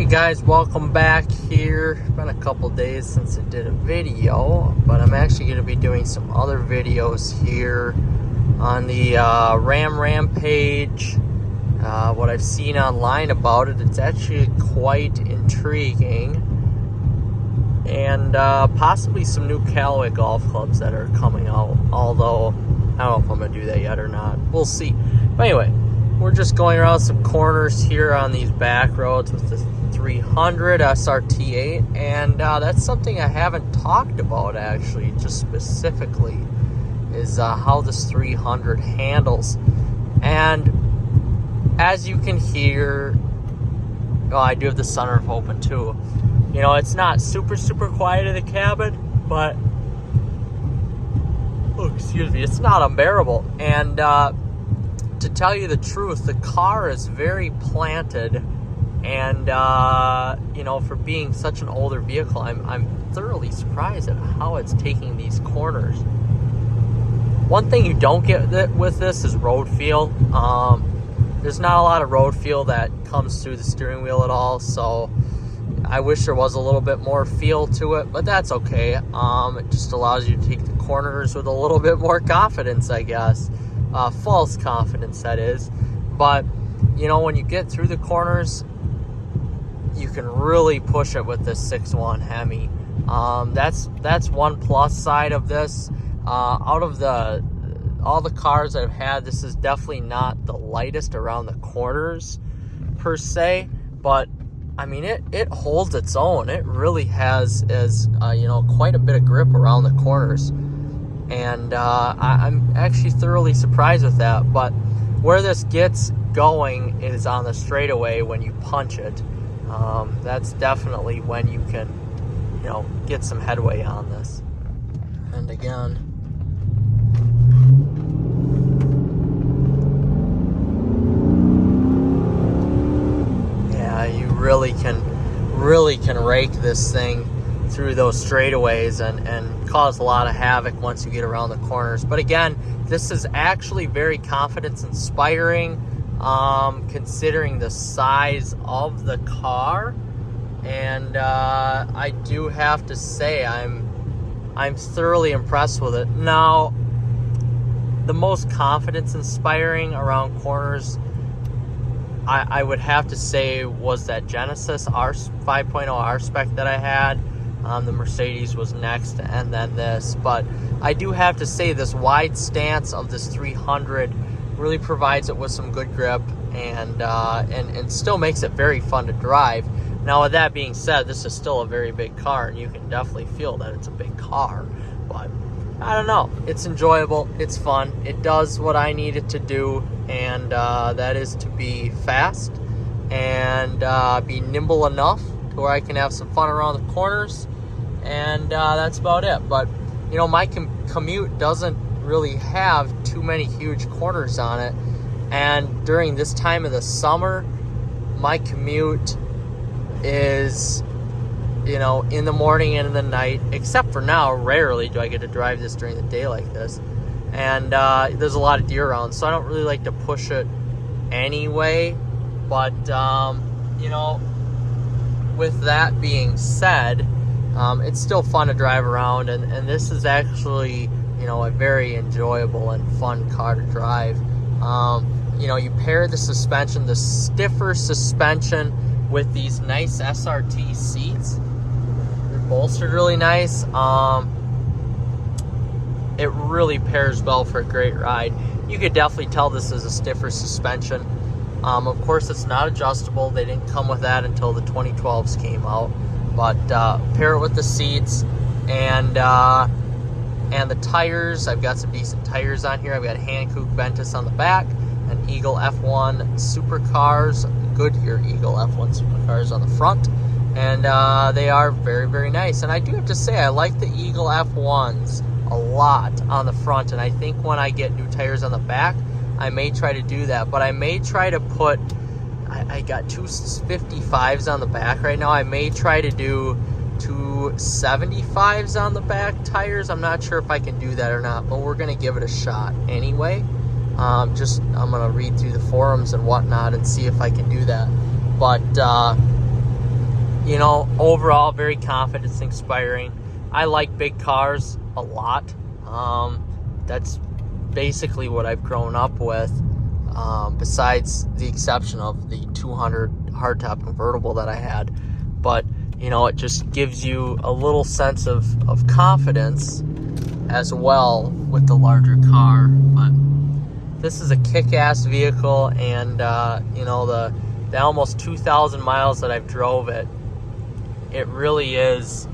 Guys, welcome back here. It's been a couple days since I did a video, but I'm actually going to be doing some other videos here on the Ram Rampage. What I've seen online about it, it's actually quite intriguing, and possibly some new Callaway golf clubs that are coming out, although I don't know if I'm going to do that yet or not. We'll see. But anyway, we're just going around some corners here on these back roads with the 300 SRT8, and that's something I haven't talked about actually, just specifically, is how this 300 handles. And as you can hear, I do have the sunroof open too. You know, it's not super quiet in the cabin, but it's not unbearable. And to tell you the truth, the car is very planted, and you know, for being such an older vehicle, I'm thoroughly surprised at how it's taking these corners. One thing you don't get with this is road feel. There's not a lot of road feel that comes through the steering wheel at all, so I wish there was a little bit more feel to it, but that's okay. It just allows you to take the corners with a little bit more confidence, I guess. False confidence, that is. But you know, when you get through the corners, you can really push it with this 6.1 Hemi. That's one plus side of this. Out of all the cars that I've had, this is definitely not the lightest around the corners per se, but I mean, it holds its own. It really has you know, quite a bit of grip around the corners. And I'm actually thoroughly surprised with that. But where this gets going is on the straightaway when you punch it. That's definitely when you can, you know, get some headway on this. And again, yeah, you really can rake this thing through those straightaways and cause a lot of havoc once you get around the corners. But again, this is actually very confidence inspiring, considering the size of the car. And I do have to say I'm thoroughly impressed with it. Now, the most confidence inspiring around corners, I would have to say, was that Genesis R 5.0 R spec that I had. The Mercedes was next, and then this. But I do have to say, this wide stance of this 300 really provides it with some good grip, and still makes it very fun to drive. Now, with that being said, this is still a very big car, and you can definitely feel that it's a big car. But I don't know, it's enjoyable, it's fun, it does what I need it to do, and that is to be fast and be nimble enough to where I can have some fun around the corners. And that's about it. But you know, my commute doesn't really have too many huge corners on it, and during this time of the summer, my commute is, you know, in the morning and in the night. Except for now, rarely do I get to drive this during the day like this, and there's a lot of deer around, so I don't really like to push it anyway. But you know, with that being said, it's still fun to drive around, and this is actually, you know, a very enjoyable and fun car to drive. You know, you pair the suspension, the stiffer suspension, with these nice SRT seats. They're bolstered really nice. It really pairs well for a great ride. You could definitely tell this is a stiffer suspension. Of course, it's not adjustable. They didn't come with that until the 2012s came out. But pair it with the seats and the tires. I've got some decent tires on here. I've got Hankook Ventus on the back, and Eagle F1 Supercars, Goodyear Eagle F1 Supercars on the front. And they are very nice. And I do have to say, I like the Eagle F1s a lot on the front, and I think when I get new tires on the back, I may try to do that. But I may try to put, I got two 55s on the back right now. I may try to do two 75s on the back tires. I'm not sure if I can do that or not, but we're going to give it a shot anyway. I'm going to read through the forums and whatnot and see if I can do that. But you know, overall, very confidence inspiring. I like big cars a lot. That's basically what I've grown up with, besides the exception of the 200 hardtop convertible that I had. But, you know, it just gives you a little sense of confidence as well with the larger car. But this is a kick-ass vehicle, and, you know, the almost 2,000 miles that I've drove it, it really is,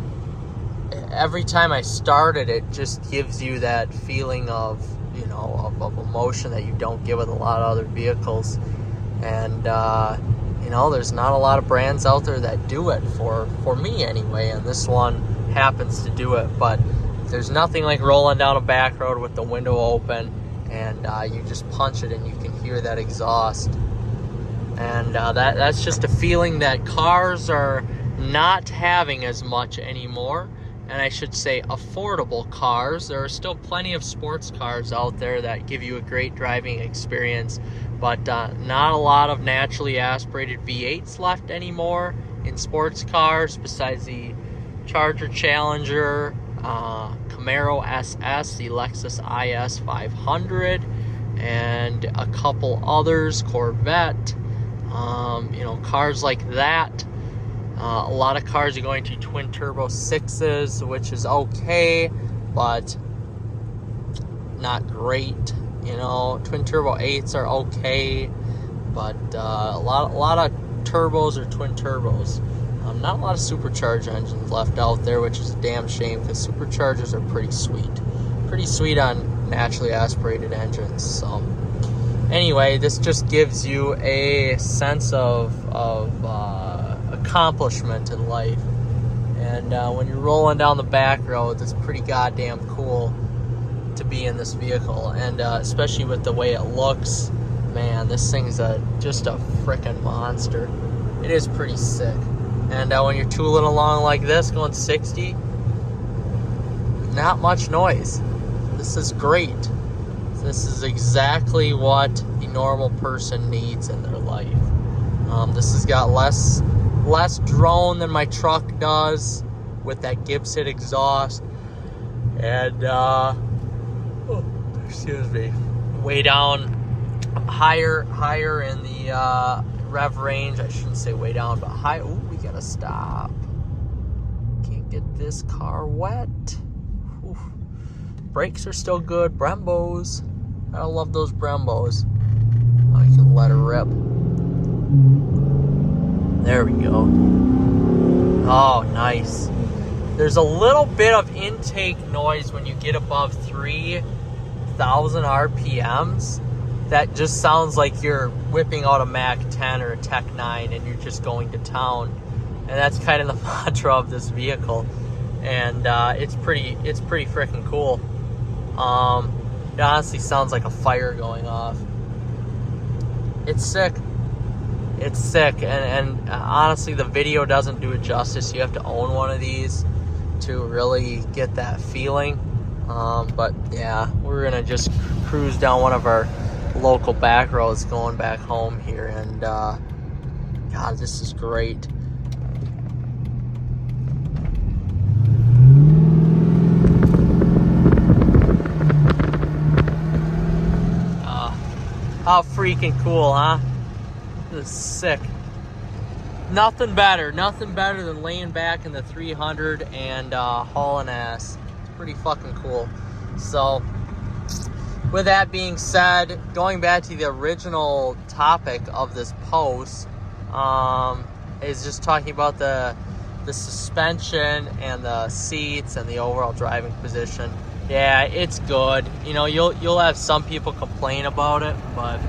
every time I start it, it just gives you that feeling of, you know, of emotion that you don't get with a lot of other vehicles. And, you know, there's not a lot of brands out there that do it for me anyway, and this one happens to do it. But there's nothing like rolling down a back road with the window open, and you just punch it and you can hear that exhaust. And that's just a feeling that cars are not having as much anymore. And I should say affordable cars. There are still plenty of sports cars out there that give you a great driving experience, but not a lot of naturally aspirated V8s left anymore in sports cars, besides the Charger Challenger, Camaro SS, the Lexus IS 500, and a couple others, Corvette, you know, cars like that. A lot of cars are going to twin turbo 6s, which is okay, but not great. You know, twin turbo 8s are okay, but a lot of turbos or twin turbos. Not a lot of supercharged engines left out there, which is a damn shame, because superchargers are pretty sweet on naturally aspirated engines. So anyway, this just gives you a sense of accomplishment in life. And when you're rolling down the back road, it's pretty goddamn cool to be in this vehicle. And especially with the way it looks, man, this thing's just a freaking monster. It is pretty sick. And when you're tooling along like this, going 60, not much noise. This is great. This is exactly what the normal person needs in their life. This has got less drone than my truck does with that Gibson exhaust, and excuse me, way down higher in the rev range. I shouldn't say way down, but high. Ooh, we gotta stop. Can't get this car wet. Ooh. Brakes are still good. Brembos, I love those Brembos. I can let her rip. There we go. Oh, nice. There's a little bit of intake noise when you get above 3,000 RPMs. That just sounds like you're whipping out a Mac 10 or a Tech 9 and you're just going to town. And that's kind of the mantra of this vehicle. And it's pretty freaking cool. It honestly sounds like a fire going off. It's sick. It's sick, and honestly, the video doesn't do it justice. You have to own one of these to really get that feeling. But yeah, we're gonna just cruise down one of our local back roads going back home here, and God, this is great. How freaking cool, huh? This is sick. Nothing better than laying back in the 300 and hauling ass. It's pretty fucking cool. So, with that being said, going back to the original topic of this post, is just talking about the suspension and the seats and the overall driving position. Yeah, it's good. You know, you'll have some people complain about it, but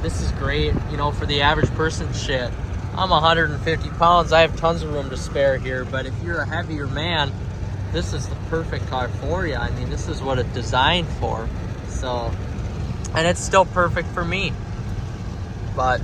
this is great, you know, for the average person. Shit, I'm 150 pounds. I have tons of room to spare here, but if you're a heavier man, this is the perfect car for you. I mean, this is what it's designed for. So, and it's still perfect for me. But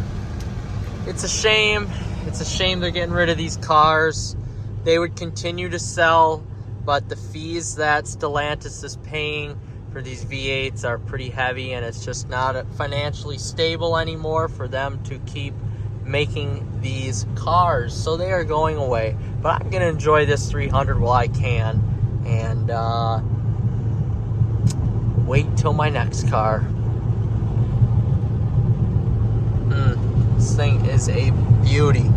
it's a shame. It's a shame they're getting rid of these cars. They would continue to sell, but the fees that Stellantis is paying for these V8s are pretty heavy, and it's just not financially stable anymore for them to keep making these cars, so they are going away. But I'm gonna enjoy this 300 while I can, and wait till my next car. This thing is a beauty.